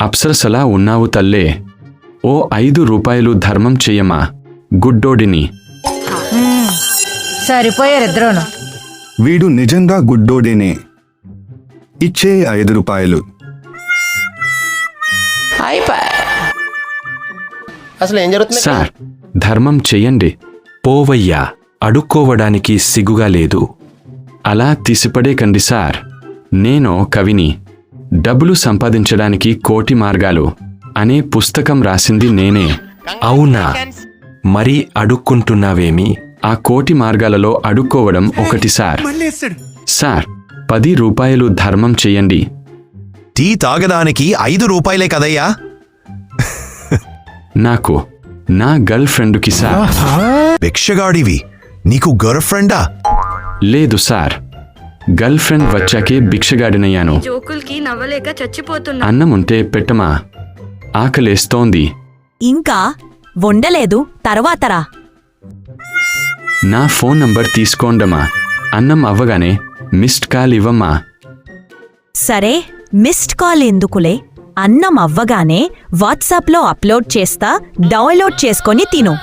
అప్సరసలా ఉన్నావు తల్లే. ఓ 5 రూపాయలు ధర్మం చెయ్యమా గుడ్డోడిని. సరిపోయారిద్దరూను. వీడు నిజంగా గుడ్డోడేనే. ఇచ్చే 5 రూపాయలు. అసలు ఏం జరుగుతుంది? సార్, ధర్మం చెయ్యండి. పోవయ్యా, అడుక్కోవడానికి సిగ్గుగా లేదు. అలా తీసిపడేకండి సార్. నేను కవిని. డబ్బులు సంపాదించడానికి 1,000,000 మార్గాలు అనే పుస్తకం రాసింది నేనే. అవునా? మరి అడుక్కుంటున్నావేమి? ఆ 1,000,000 మార్గాలలో అడుక్కోవడం ఒకటి సార్. సార్, 10 రూపాయలు ధర్మం చెయ్యండి. టీ తాగడానికి 5 రూపాయలే కదయ్యా. నాకు నా గర్ల్ ఫ్రెండ్కి సార్. భిక్షగాడివి, నీకు గర్ల్ ఫ్రెండా? లేదు సార్, గర్ల్ ఫ్రెండ్ వచ్చాకే భిక్షగాడినయ్యాను. జోకుల్కి నవ్వలేక చచ్చిపోతున్నా. అన్నం ఉంటే పెట్టమా, ఆకలేస్తోంది. ఇంకా వండలేదు, తర్వాతరా. నా ఫోన్ నంబర్ తీసుకోండమ్మా. అన్నం అవ్వగానే మిస్డ్ కాల్ ఇవ్వమ్మా. సరే, మిస్డ్ కాల్ ఎందుకులే. అన్నం అవ్వగానే వాట్సాప్లో అప్లోడ్ చేస్తా, డౌన్లోడ్ చేసుకొని తిను.